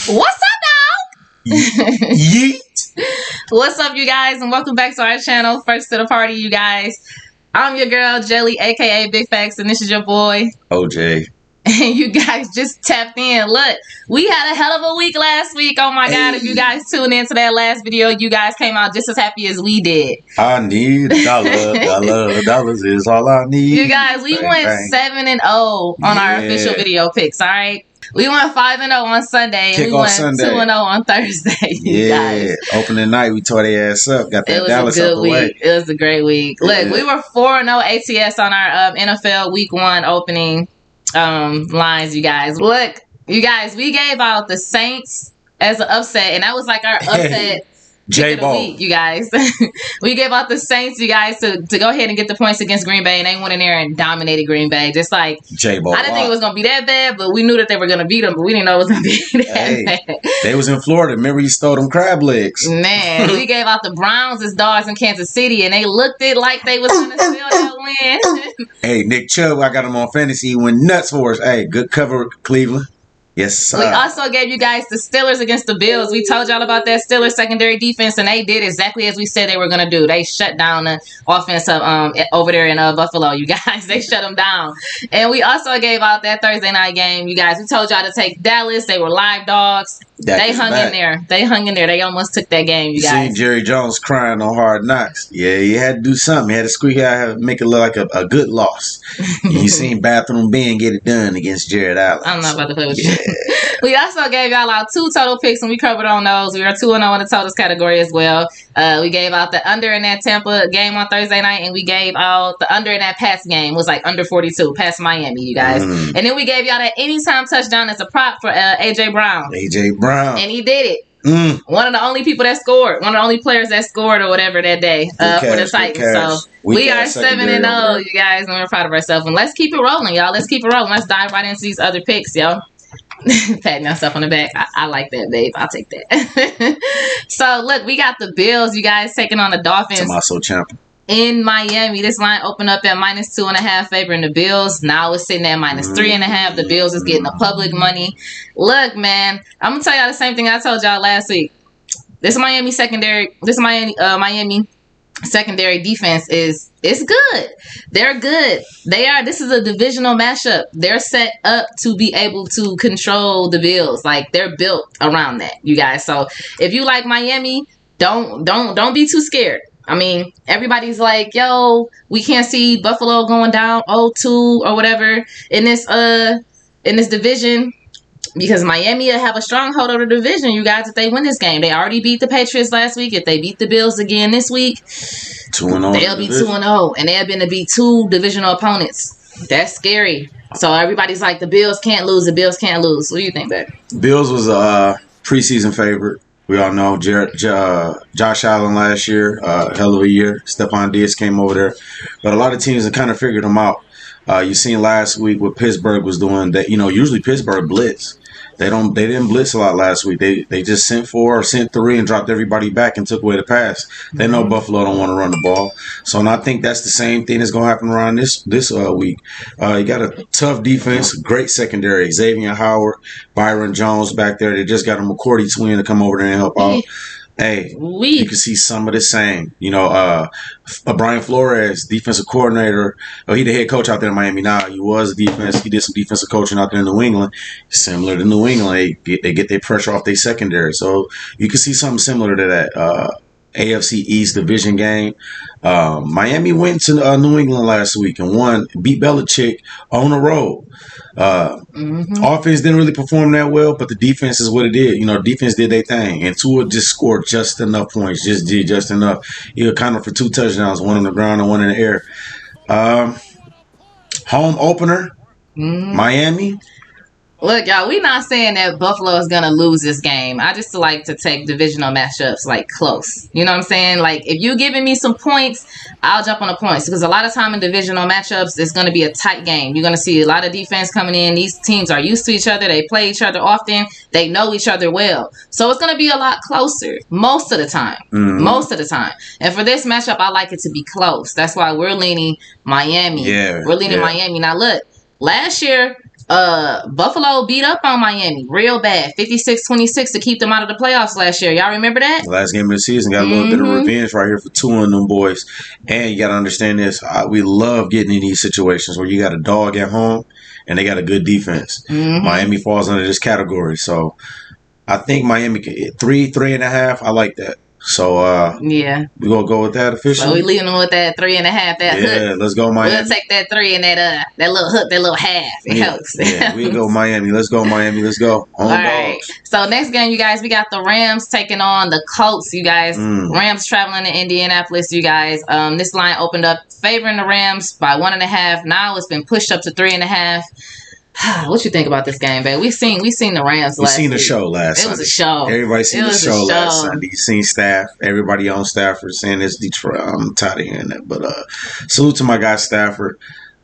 What's up, now? Yeet. What's up, you guys, and welcome back to our channel. First to the party, you guys. I'm your girl, Jelly, aka Big Facts, and this is your boy, OJ. And you guys just tapped in. Look, we had a hell of a week last week. Oh my God, if you guys tuned into that last video, you guys came out just as happy as we did. I need a dollar. Dollars is all I need. You guys, we went 7-0 on our official video picks, all right? We went 5-0 on Sunday, and we went 2-0 on Thursday. You guys. Opening night, we tore their ass up. Got that Dallas out the way. It was a great week. Look, we were 4-0 ATS on our NFL Week 1 opening lines, you guys. Look, you guys, we gave out the Saints as an upset, and that was like our upset pick of the week, you guys. We gave out the Saints, you guys, to go ahead and get the points against Green Bay, and they went in there and dominated Green Bay. Just like, I didn't think it was going to be that bad, but we knew that they were going to beat them, but we didn't know it was going to be that bad. They was in Florida. Remember, you stole them crab legs. Man, we gave out the Browns as dogs in Kansas City, and they looked it like they was going to steal that win. Hey, Nick Chubb, I got him on fantasy. He went nuts for us. Hey, good cover, Cleveland. Yes, sir. We also gave you guys the Steelers against the Bills. We told y'all about that Steelers secondary defense, and they did exactly as we said they were going to do. They shut down the offense over there in Buffalo, you guys. They shut them down. And we also gave out that Thursday night game, you guys. We told y'all to take Dallas. They were live dogs. They hung in there. They hung in there. They almost took that game, you guys. Seen Jerry Jones crying on Hard Knocks. Yeah, he had to do something. He had to squeak out, make it look like a good loss. You seen Bathroom Ben get it done against Jared Allen. I'm not about to play with you. We also gave y'all out 2 total picks, and we covered on those. We were 2-0 in the totals category as well. We gave out the under in that Tampa game on Thursday night, and we gave out the under in that Pats game. It was like under 42, past Miami, you guys. And then we gave y'all that anytime touchdown as a prop for A.J. Brown. A.J. Brown. And he did it. One of the only people that scored. One of the only players that scored or whatever that day for the Titans. So we are 7-0, you guys, and we're proud of ourselves. And let's keep it rolling, y'all. Let's keep it rolling. Let's dive right into these other picks, y'all. Patting yourself on the back. I like that, babe. I'll take that. So, look, we got the Bills, you guys, taking on the Dolphins. Tommaso Ciampa. In Miami. This line opened up at -2.5 favoring the Bills. Now it's sitting at -3.5. The Bills is getting the public money. Look, man, I'm going to tell y'all the same thing I told y'all last week. This Miami secondary defense it's good. They're good. This is a divisional matchup. They're set up to be able to control the Bills. Like, they're built around that, you guys. So if you like Miami, don't be too scared. I mean, everybody's like, yo, we can't see Buffalo going down 0-2 or whatever in this division. Because Miami will have a stronghold of the division, you guys, if they win this game. They already beat the Patriots last week. If they beat the Bills again this week, 2-0. They'll be 2-0. And they've been to beat 2 divisional opponents. That's scary. So everybody's like, the Bills can't lose. The Bills can't lose. What do you think, babe? Bills was a preseason favorite. We all know Josh Allen last year, hell of a year. Stephon Diggs came over there. But a lot of teams have kind of figured them out. You seen last week what Pittsburgh was doing. That, you know, usually Pittsburgh blitz. They didn't blitz a lot last week. They just sent 4 or sent 3 and dropped everybody back and took away the pass. They know Buffalo don't want to run the ball. So, and I think that's the same thing that's going to happen around this week. You got a tough defense, great secondary. Xavier Howard, Byron Jones back there. They just got a McCourty twin to come over there and help out. Hey, you can see some of the same. You know, Brian Flores, defensive coordinator. Oh, he the head coach out there in Miami now. He was defense. He did some defensive coaching out there in New England. Similar to New England, they get their pressure off their secondary. So you can see something similar to that. AFC East division game. Miami went to New England last week and beat Belichick on the road. Offense didn't really perform that well, but the defense is what it did. You know, defense did their thing, and Tua just scored just enough points. Just did just enough. He accounted for 2 touchdowns, 1 on the ground and 1 in the air. Home opener, Miami. Look, y'all, we not saying that Buffalo is going to lose this game. I just like to take divisional matchups, like, close. You know what I'm saying? Like, if you're giving me some points, I'll jump on the points. Because a lot of time in divisional matchups, it's going to be a tight game. You're going to see a lot of defense coming in. These teams are used to each other. They play each other often. They know each other well. So it's going to be a lot closer most of the time. Most of the time. And for this matchup, I like it to be close. That's why we're leaning Miami. We're leaning Miami. Now, look, last year, Buffalo beat up on Miami real bad, 56-26 to keep them out of the playoffs last year. Y'all remember that? The last game of the season got a little bit of revenge right here for two of them boys. And you got to understand this. We love getting in these situations where you got a dog at home and they got a good defense. Miami falls under this category. So I think Miami can 3.5. I like that. So yeah, we're gonna go with that officially. So we leaving them with that 3.5. That hook. Let's go Miami. We'll take that 3 and that little hook, that little half. It helps. Yeah, we go Miami. Let's go Miami. Let's go. All right. So next game, you guys, we got the Rams taking on the Colts. You guys, Rams traveling to Indianapolis. You guys, this line opened up favoring the Rams by 1.5. Now it's been pushed up to 3.5. What you think about this game, babe? We seen the Rams last week. We seen the show last Sunday. It was a show. Everybody seen the show last Sunday. You seen Staff. Everybody on Stafford saying it's Detroit. I'm tired of hearing that. But salute to my guy Stafford.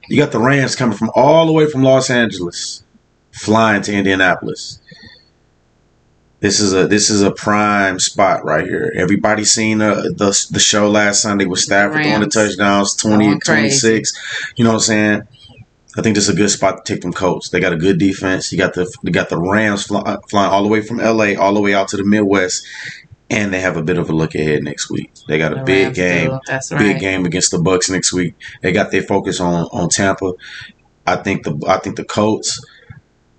You got the Rams coming from all the way from Los Angeles, flying to Indianapolis. This is a prime spot right here. Everybody seen the show last Sunday with Stafford throwing the touchdowns, 20-26. You know what I'm saying? I think this is a good spot to take them Colts. They got a good defense. They got the Rams flying all the way from LA, all the way out to the Midwest, and they have a bit of a look ahead next week. They got a big game, big game against the Bucs next week. They got their focus on Tampa. I think the Colts.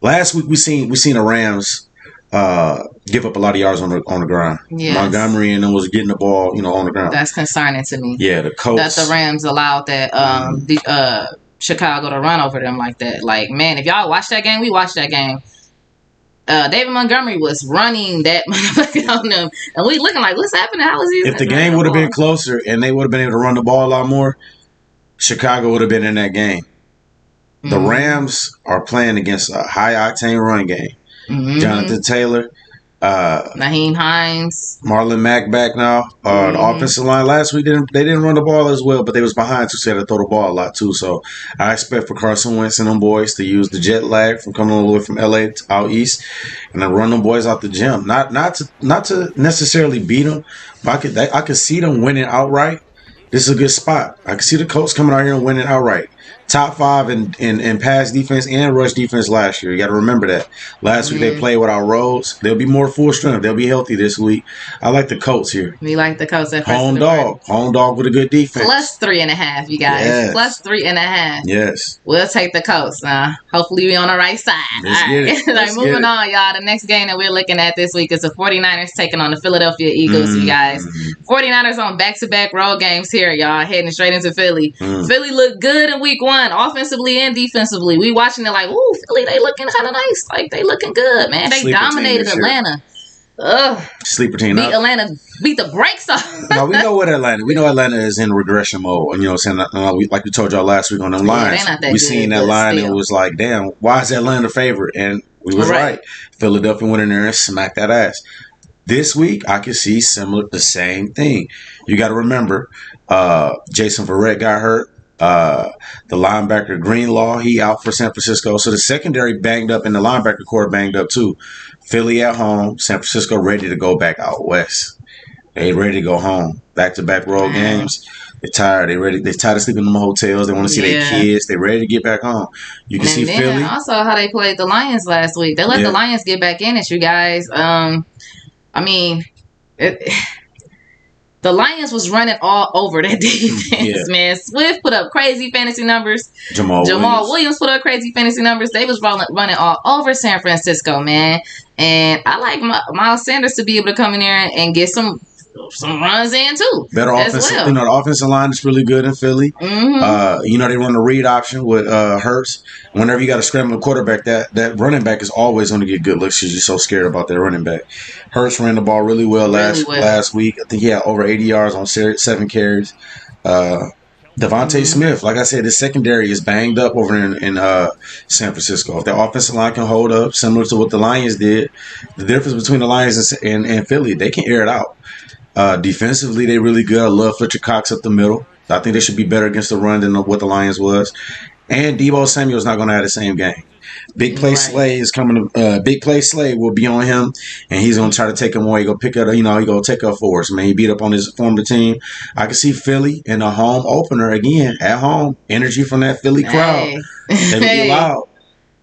Last week we seen the Rams give up a lot of yards on the ground. Yes. Montgomery and them was getting the ball, on the ground. That's concerning to me. Yeah, the Colts. That the Rams allowed that Chicago to run over them like that. Like, man, if y'all watch that game, we watched that game. David Montgomery was running that motherfucker on them, and we looking like, what's happening? How is he? If the game would have been closer and they would have been able to run the ball a lot more, Chicago would have been in that game. The Rams are playing against a high octane run game. Jonathan Taylor, Naheem Hines, Marlon Mack back now. The offensive line last week they didn't run the ball as well, but they was behind too, so they had to throw the ball a lot too. So I expect for Carson Wentz and them boys to use the jet lag from coming all the way from LA to out east, and then run them boys out the gym. Not to necessarily beat them, but I could see them winning outright. This is a good spot. I can see the Colts coming out here and winning outright. Top 5 in pass defense and rush defense last year. You got to remember that. Last week they played without Rhodes. They'll be more full strength. They'll be healthy this week. I like the Colts here. We like the Colts at home dog. Home dog with a good defense. Plus 3.5, you guys. Yes. Plus 3.5. Yes. We'll take the Colts. Hopefully we on the right side. Let's get it. Moving on, y'all. The next game that we're looking at this week is the 49ers taking on the Philadelphia Eagles, you guys. 49ers on back-to-back road games here, y'all. Heading straight into Philly. Philly looked good in week 1. Offensively and defensively. We watching it like, ooh, Philly, they looking kind of nice. Like, they looking good, man. They dominated Atlanta. Sleeper team. Beat the brakes off. No, we know what Atlanta. We know Atlanta is in regression mode. And, what I'm saying? Like we told y'all last week on them lines. We seen that line and it was like, damn, why is Atlanta favorite? And we was right. Philadelphia went in there and smacked that ass. This week, I can see the same thing. You got to remember, Jason Verrett got hurt. The linebacker Greenlaw, he out for San Francisco. So the secondary banged up and the linebacker core banged up too. Philly at home, San Francisco ready to go back out west. They ready to go home. Back-to-back road games. They're tired. They're tired of sleeping in the hotels. They want to see their kids. They're ready to get back home. You can see Philly. Also how they played the Lions last week. They let the Lions get back in it, you guys. The Lions was running all over that defense, man. Swift put up crazy fantasy numbers. Jamal Williams put up crazy fantasy numbers. They was running all over San Francisco, man. And I like Miles Sanders to be able to come in there and get some runs in too. Better offensive. Well. The offensive line is really good in Philly. They run the read option with Hurts. Whenever you got a scrambling quarterback, that running back is always going to get good looks because you're so scared about that running back. Hurts ran the ball really well last week. I think he had over 80 yards on 7 carries. Devontae Smith, like I said, the secondary is banged up over in San Francisco. If the offensive line can hold up, similar to what the Lions did, the difference between the Lions and Philly, they can air it out. Defensively, they're really good. I love Fletcher Cox up the middle. I think they should be better against the run than what the Lions was. And Deebo Samuel's not going to have the same game. Big Play Slay is coming. Big Play Slay will be on him, and he's going to try to take him away. He go pick up. He go take up for us. Man, he beat up on his former team. I can see Philly in a home opener again at home. Energy from that Philly crowd. They will be loud.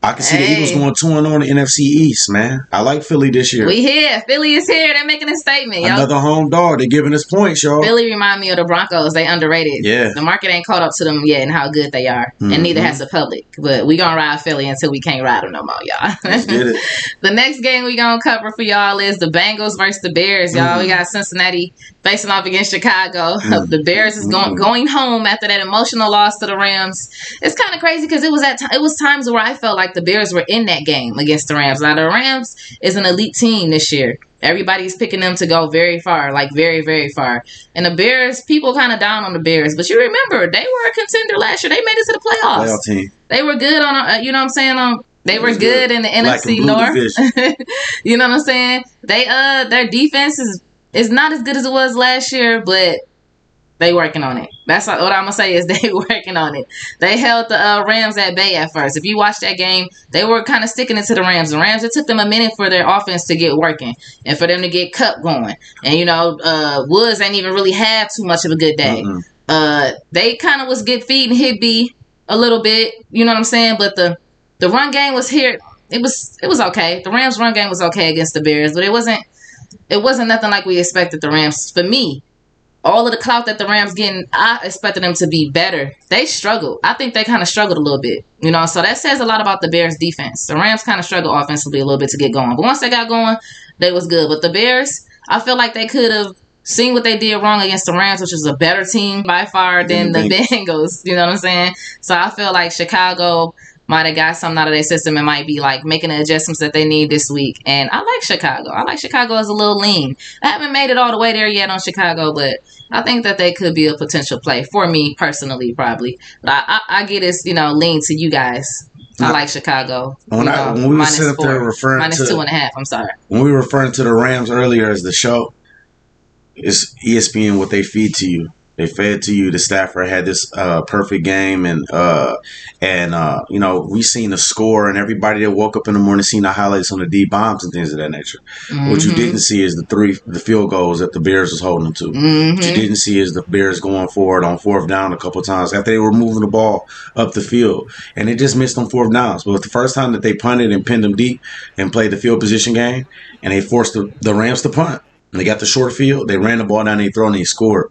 I can see the Eagles going 2-0 in the NFC East, man. I like Philly this year. We here. Philly is here. They're making a statement, yo. Another home dog. They're giving us points, y'all. Philly remind me of the Broncos. They underrated. Yeah. The market ain't caught up to them yet and how good they are. And neither has the public. But we going to ride Philly until we can't ride them no more, y'all. Let's get it. The next game we going to cover for y'all is the Bengals versus the Bears, y'all. We got Cincinnati facing off against Chicago. The Bears is going home after that emotional loss to the Rams. It's kind of crazy because it was times where I felt like the Bears were in that game against the Rams. Now, the Rams is an elite team this year. Everybody's picking them to go very far, like very, very far. And the Bears, people kind of down on the Bears. But you remember, they were a contender last year. They made it to the playoffs. Playoff team. They were good on, you know what I'm saying? They were good in the NFC North. You know what I'm saying? Their defense is not as good as it was last year, but they working on it. That's what I'm going to say is they working on it. They held the Rams at bay at first. If you watch that game, they were kind of sticking it to the Rams. The Rams, it took them a minute for their offense to get working and for them to get Cup going. And, you know, Woods ain't even really had too much of a good day. They kind of was feeding Higby a little bit. You know what I'm saying? But the run game was here. It was okay. The Rams' run game was okay against the Bears, but it wasn't nothing like we expected the Rams. For me, all of the clout that the Rams getting, I expected them to be better. They struggled. I think they kind of struggled a little bit. You know, so that says a lot about the Bears' defense. The Rams kind of struggled offensively a little bit to get going. But once they got going, they was good. But the Bears, I feel like they could have seen what they did wrong against the Rams, which is a better team by far than the Bengals. You know what I'm saying? So I feel like Chicago might have got something out of their system and might be like making the adjustments that they need this week. And I like Chicago. I like Chicago as a little lean. I haven't made it all the way there yet on Chicago, but I think that they could be a potential play for me personally, probably. But I get this, you know, lean to you guys. I like Chicago. When we were sitting up there referring to -2.5. I'm sorry. When we were referring to the Rams earlier as the show, it's ESPN what they feed to you. They fed to you. The Stafford had this perfect game, and you know, we seen the score, and everybody that woke up in the morning seen the highlights on the D bombs and things of that nature. What you didn't see is the field goals that the Bears was holding them to. What you didn't see is the Bears going forward on 4th down a couple of times after they were moving the ball up the field, and they just missed on 4th downs. But the first time that they punted and pinned them deep and played the field position game, and they forced the Rams to punt, and they got the short field, they ran the ball down, they throw, and they scored.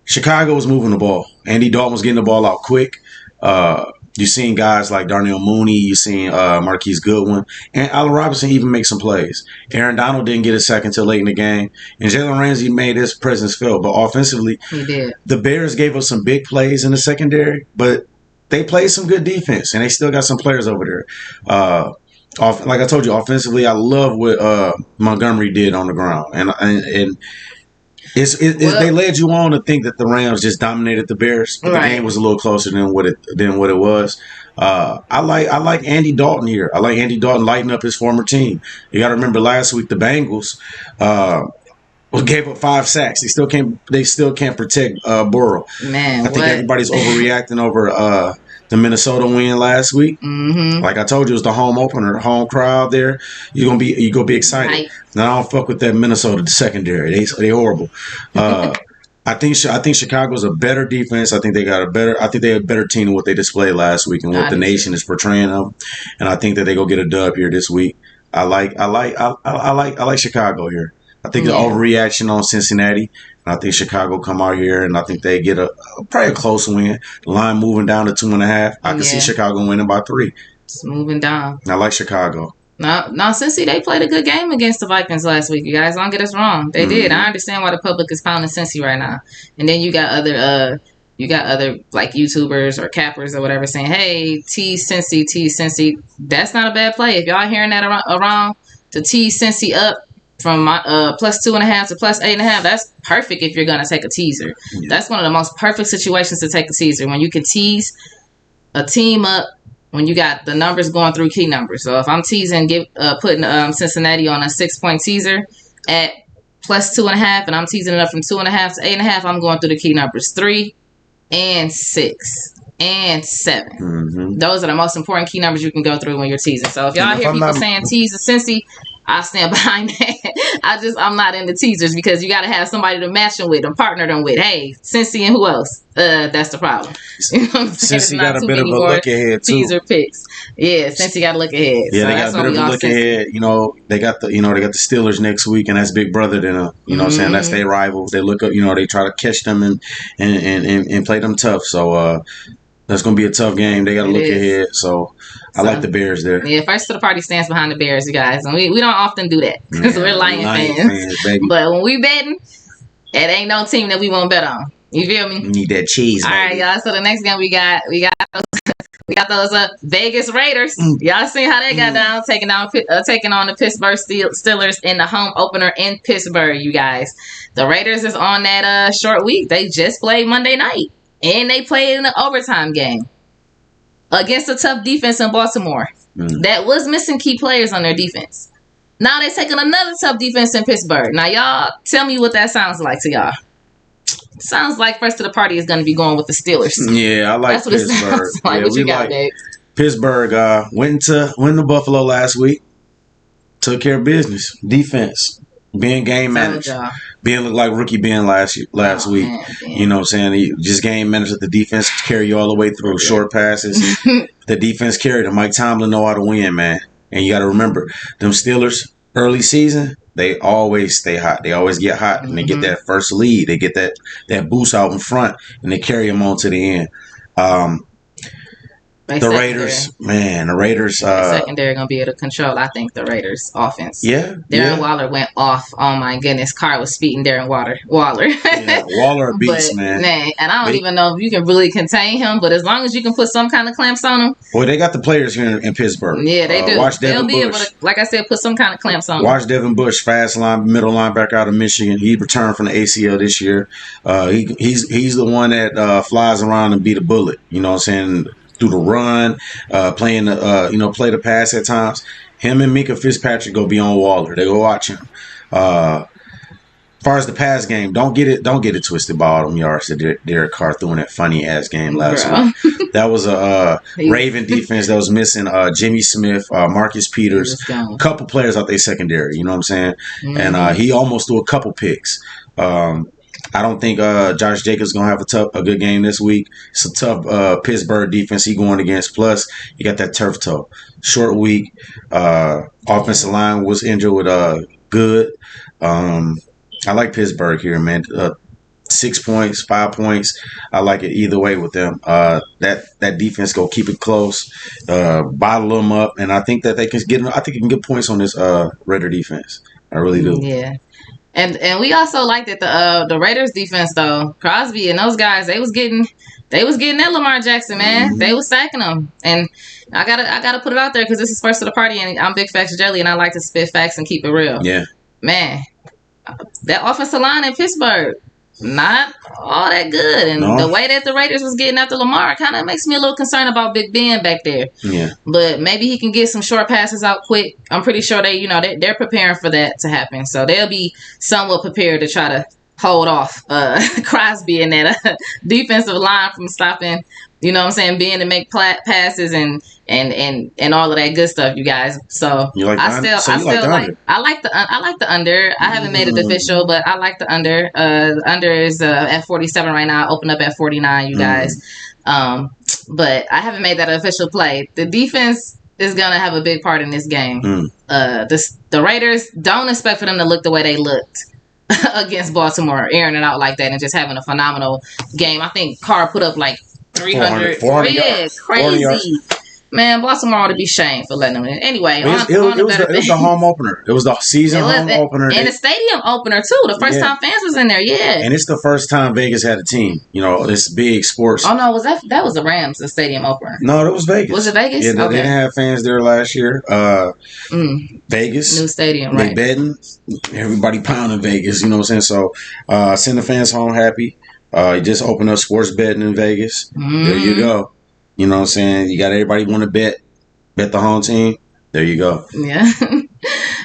Chicago was moving the ball. Andy Dalton was getting the ball out quick. You seen guys like Darnell Mooney. You seen Marquise Goodwin. And Allen Robinson even make some plays. Aaron Donald didn't get a sack until late in the game. And Jalen Ramsey made his presence felt. But offensively, he did. The Bears gave us some big plays in the secondary. But they played some good defense. And they still got some players over there. Like I told you, offensively, I love what Montgomery did on the ground. And they led you on to think that the Rams just dominated the Bears, but the game was a little closer than what it was. I like Andy Dalton here. I like Andy Dalton lighting up his former team. You got to remember last week the Bengals gave up 5 sacks. They still can't protect Burrow. Man, I think everybody's overreacting over the Minnesota win last week. Like I told you, it was the home opener, home crowd there. You're gonna be excited. Right. Now I don't fuck with that Minnesota secondary. They horrible. I think Chicago's a better defense. I think they have a better team than what they displayed last week and what the nation is portraying them. And I think that they go get a dub here this week. I like Chicago here. I think the overreaction on Cincinnati. I think Chicago come out here, and I think they get probably a close win. The line moving down to 2.5. I can see Chicago winning by 3. It's moving down. I like Chicago. Now, Cincy, they played a good game against the Vikings last week. You guys don't get us wrong. They did. I understand why the public is pounding Cincy right now. And then you got other like YouTubers or cappers or whatever saying, "Hey, tease Cincy." That's not a bad play. If y'all hearing that around to tease Cincy up from +2.5 to +8.5, that's perfect if you're gonna take a teaser. That's one of the most perfect situations to take a teaser, when you can tease a team up when you got the numbers going through key numbers. So if I'm teasing, putting Cincinnati on a 6-point teaser at +2.5, and I'm teasing it up from 2.5 to 8.5, I'm going through the key numbers 3 and 6 and 7. Those are the most important key numbers you can go through when you're teasing. So if y'all hear people saying tease a Cincy, I stand behind that. I'm not into teasers because you got to have somebody to match them with and partner them with. Hey, Cincy and who else? That's the problem. You know what I'm saying? Since he got a bit of a look ahead too. Teaser picks. Yeah, since he got to look ahead. Yeah, so they got a bit of a look ahead. You know, they got the Steelers next week, and that's big brother to them. You know what I'm saying? That's their rival. They look up, they try to catch them and play them tough. So that's gonna be a tough game. They got to look ahead. So I like the Bears there. Yeah, first to the party stands behind the Bears, you guys. And we don't often do that because we're Lion fans. Baby. But when we betting, it ain't no team that we won't bet on. You feel me? You need that cheese, baby. All right, y'all. So the next game we got those Vegas Raiders. Y'all see how they got down, taking on the Pittsburgh Steelers in the home opener in Pittsburgh. You guys, the Raiders is on that short week. They just played Monday night, and they played in the overtime game against a tough defense in Baltimore that was missing key players on their defense. Now they're taking another tough defense in Pittsburgh. Now y'all tell me what that sounds like to y'all. Sounds like first to the party is going to be going with the Steelers. Yeah, I like That's what Pittsburgh. It sounds like. Yeah, what you got, babe? Pittsburgh went to Buffalo last week. Took care of business. Defense. Being game managed. Being looked like rookie Ben last week. Man. You know what I'm saying? He just game managed with the defense. Carry you all the way through. Short passes. The defense carried him. Mike Tomlin know how to win, man. And you got to remember, them Steelers, early season, they always stay hot. They always get hot, and they get that first lead. They get that boost out in front, and they carry them on to the end. The Raiders. Secondary going to be able to control, I think, the Raiders' offense. Yeah. Darren Waller went off. Oh, my goodness. Carr was speeding Darren Waller. Yeah, Waller a beast, man. And I don't even know if you can really contain him, but as long as you can put some kind of clamps on him. Boy, they got the players here in Pittsburgh. Yeah, they do. They'll be able to, like I said, put some kind of clamps on him. Watch Devin Bush, middle linebacker out of Michigan. He returned from the ACL this year. He's the one that flies around and beat a bullet. You know what I'm saying? Through the run, play the pass at times. Him and Mika Fitzpatrick go be on Waller. They go watch him. As far as the pass game, don't get it twisted by all them yards that Derek Carr threw in that funny ass game last week. That was a Raven defense that was missing Jimmy Smith, Marcus Peters, a couple players out there secondary. You know what I'm saying? And he almost threw a couple picks. I don't think Josh Jacobs going to have a good game this week. It's a tough Pittsburgh defense he going against. Plus, you got that turf toe. Short week. Offensive line was injured with Good. I like Pittsburgh here, man. 6 points, 5 points. I like it either way with them. That defense go keep it close, bottle them up, and I think that they can get. I think you can get points on this Raider defense. I really do. Yeah. And we also liked that the Raiders defense though, Crosby and those guys, they was getting that Lamar Jackson, man. They was sacking them. And I gotta put it out there because this is first to the party and I'm BigFactsJelly and I like to spit facts and keep it real. Yeah. Man, that offensive line in Pittsburgh, not all that good. And the way that the Raiders was getting after Lamar kind of makes me a little concerned about Big Ben back there. Yeah. But maybe he can get some short passes out quick. I'm pretty sure they're preparing for that to happen. So they'll be somewhat prepared to try to hold off Crosby and that defensive line from stopping, you know what I'm saying, Ben to make passes and all of that good stuff, you guys. So I like the under. I haven't made it official, but I like the under. The under is at 47 right now. Open up at 49, you guys. But I haven't made that official play. The defense is gonna have a big part in this game. The Raiders, don't expect for them to look the way they looked against Baltimore, airing it out like that and just having a phenomenal game. I think Carr put up like 400 yards. Crazy. Man, Baltimore ought to be shamed for letting them in. Anyway, it was the home opener. It was the season home opener. And the stadium opener, too. The first time fans was in there, yeah. And it's the first time Vegas had a team. You know, it's big sports. Oh, no, that was the Rams, the stadium opener. No, that was Vegas. Was it Vegas? Yeah, they didn't have fans there last year. Vegas. New stadium, right. They betting. Everybody pounding Vegas, you know what I'm saying? So, send the fans home happy. You just opened up sports betting in Vegas. There you go. You know what I'm saying? You got everybody want to bet the home team. There you go. Yeah. All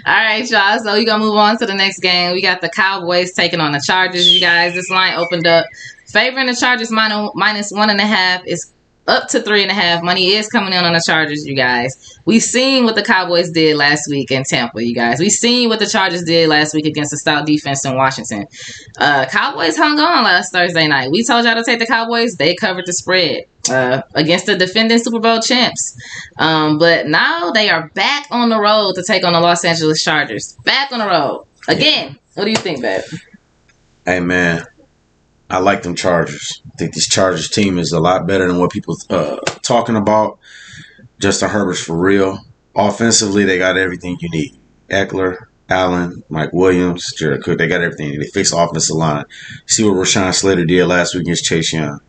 right, y'all. So we're going to move on to the next game. We got the Cowboys taking on the Chargers, you guys. This line opened up favoring the Chargers minus 1.5. It's up to 3.5. Money is coming in on the Chargers, you guys. We've seen what the Cowboys did last week in Tampa, you guys. We've seen what the Chargers did last week against the stout defense in Washington. Cowboys hung on last Thursday night. We told y'all to take the Cowboys. They covered the spread against the defending Super Bowl champs. But now they are back on the road to take on the Los Angeles Chargers. Back on the road. Again. What do you think, babe? Hey, man. I like them Chargers. I think this Chargers team is a lot better than what people talking about. Justin Herbert's for real. Offensively, they got everything you need. Eckler, Allen, Mike Williams, Jared Cook, they got everything. They fixed the offensive line. See what Rashawn Slater did last week against Chase Young.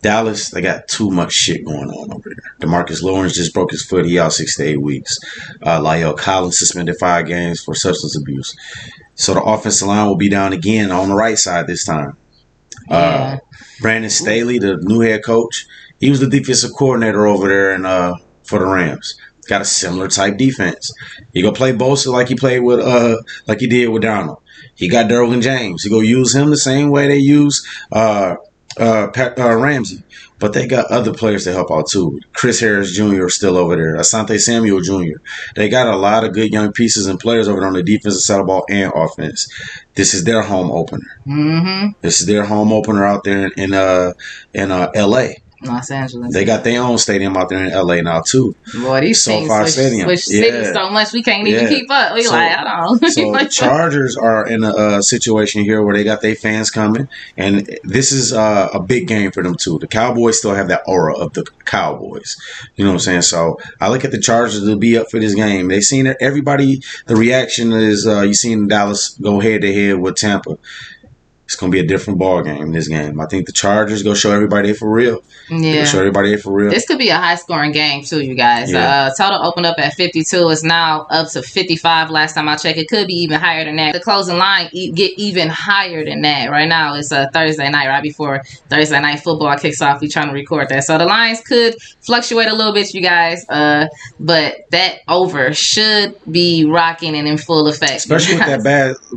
Dallas, they got too much shit going on over there. DeMarcus Lawrence just broke his foot. He out 6 to 8 weeks. La'el Collins suspended 5 games for substance abuse. So the offensive line will be down again on the right side this time. Brandon Staley, the new head coach, he was the defensive coordinator over there for the Rams. Got a similar type defense. He gonna play Bosa like he played with like he did with Donald. He got Derwin James. He gonna use him the same way they use Ramsey. But they got other players to help out too. Chris Harris Jr. is still over there. Asante Samuel Jr. They got a lot of good young pieces and players over there on the defensive side of the ball and offense. This is their home opener. This is their home opener out there in L.A. Los Angeles. They got their own stadium out there in L.A. now too. Boy, these things switch cities so much we can't even keep up. We I don't know. So the Chargers are in a situation here where they got their fans coming, and this is a big game for them too. The Cowboys still have that aura of the Cowboys. You know what I'm saying? So I look at the Chargers to be up for this game. They seen it. Everybody, the reaction is you seen Dallas go head to head with Tampa. It's going to be a different ball game in this game. I think the Chargers go show everybody they for real. Yeah. Show everybody they for real. This could be a high-scoring game, too, you guys. Yeah. Total opened up at 52. It's now up to 55 last time I checked. It could be even higher than that. The closing line get even higher than that. Right now, it's a Thursday night, right before Thursday night football kicks off. We're trying to record that. So the lines could fluctuate a little bit, you guys. But that over should be rocking and in full effect. Especially with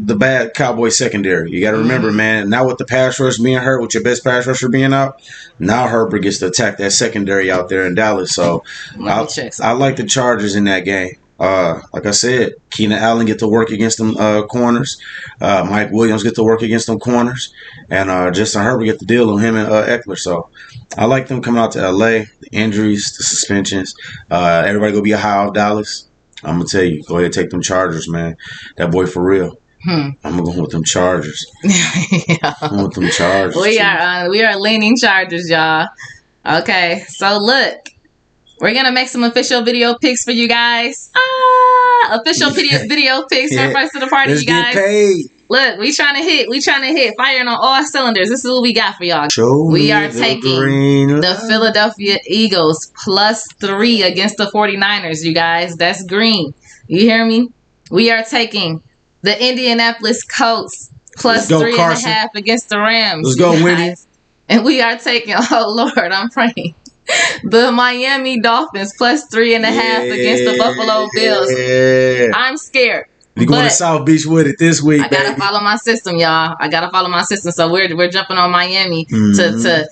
the bad Cowboys secondary. You got to remember, man. Now with the pass rush being hurt, with your best pass rusher being out, now Herbert gets to attack that secondary out there in Dallas. So I like the Chargers in that game. Like I said, Keenan Allen get to work against them corners. Mike Williams get to work against them corners. And Justin Herbert get to deal with him and Eckler. So I like them coming out to L.A., the injuries, the suspensions. Everybody going to be high off Dallas. I'm going to tell you, go ahead and take them Chargers, man. That boy for real. I'm gonna go with them Chargers. I'm going with them Chargers. We are leaning Chargers, y'all. Okay, so look, we're gonna make some official video picks for you guys. Official video picks for first of the party, you guys. Get paid. Look, we trying to hit, firing on all cylinders. This is what we got for y'all. We are taking the Philadelphia Eagles +3 against the 49ers, you guys. That's green. You hear me? We are taking the Indianapolis Colts +3.5 against the Rams. Let's go, Winnie. And we are taking, oh Lord, I'm praying, the Miami Dolphins +3.5 against the Buffalo Bills. I'm scared. We're going to South Beach with it this week, I gotta follow my system, y'all. I gotta follow my system. So we're jumping on Miami to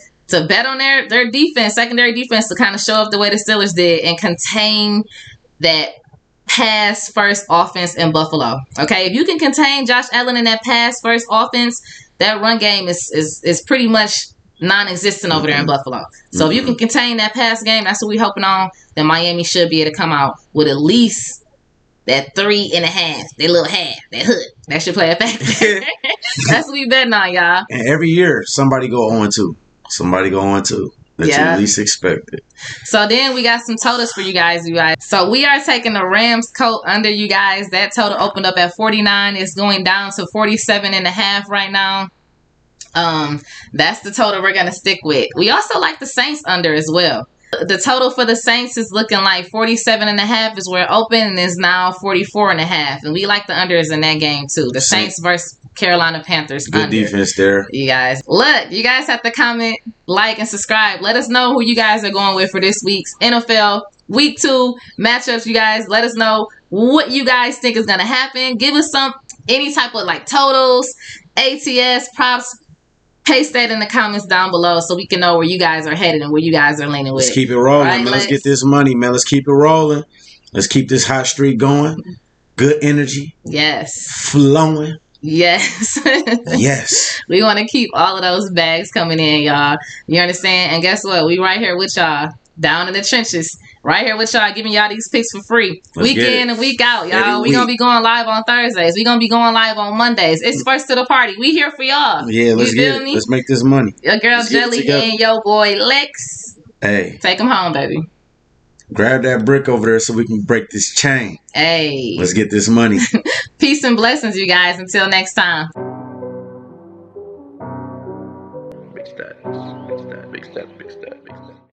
bet on their defense, secondary defense, to kind of show up the way the Steelers did and contain that pass first offense in Buffalo. Okay, if you can contain Josh Allen in that pass first offense, that run game is pretty much non-existent over there in Buffalo. So if you can contain that pass game, that's what we're hoping on. Then Miami should be able to come out with at least that 3.5, that little half, that hood. That should play a factor. That's what we betting on, y'all. And every year somebody go 0-2. Somebody go 0-2. That you least expected. So then we got some totals for you guys, So we are taking the Rams Colt under, you guys. That total opened up at 49. It's going down to 47.5 right now. That's the total we're gonna stick with. We also like the Saints under as well. The total for the Saints is looking like 47.5 is where it opened, and is now 44.5. And we like the unders in that game too. The Saints versus Carolina Panthers. Good under. Defense there. You guys. Look, you guys have to comment, like, and subscribe. Let us know who you guys are going with for this week's NFL Week 2 matchups, you guys. Let us know what you guys think is going to happen. Give us any type of like totals, ATS, props, Paste that in the comments down below so we can know where you guys are headed and where you guys are leaning with. Let's keep it rolling, Right, man. Lex? Let's get this money, man. Let's keep it rolling. Let's keep this hot streak going. Good energy. Yes. Flowing. Yes. Yes. We want to keep all of those bags coming in, y'all. You understand? And guess what? We right here with y'all, down in the trenches. Right here with y'all, giving y'all these picks for free. Week in and week out, y'all. We're going to be going live on Thursdays. We're going to be going live on Mondays. It's first to the party. We here for y'all. Yeah, let's get it. Let's make this money. Your girl Jelly and your boy Lex. Hey. Take them home, baby. Grab that brick over there so we can break this chain. Hey. Let's get this money. Peace and blessings, you guys. Until next time. Big stats, big stats, big stats, big stats, big stats.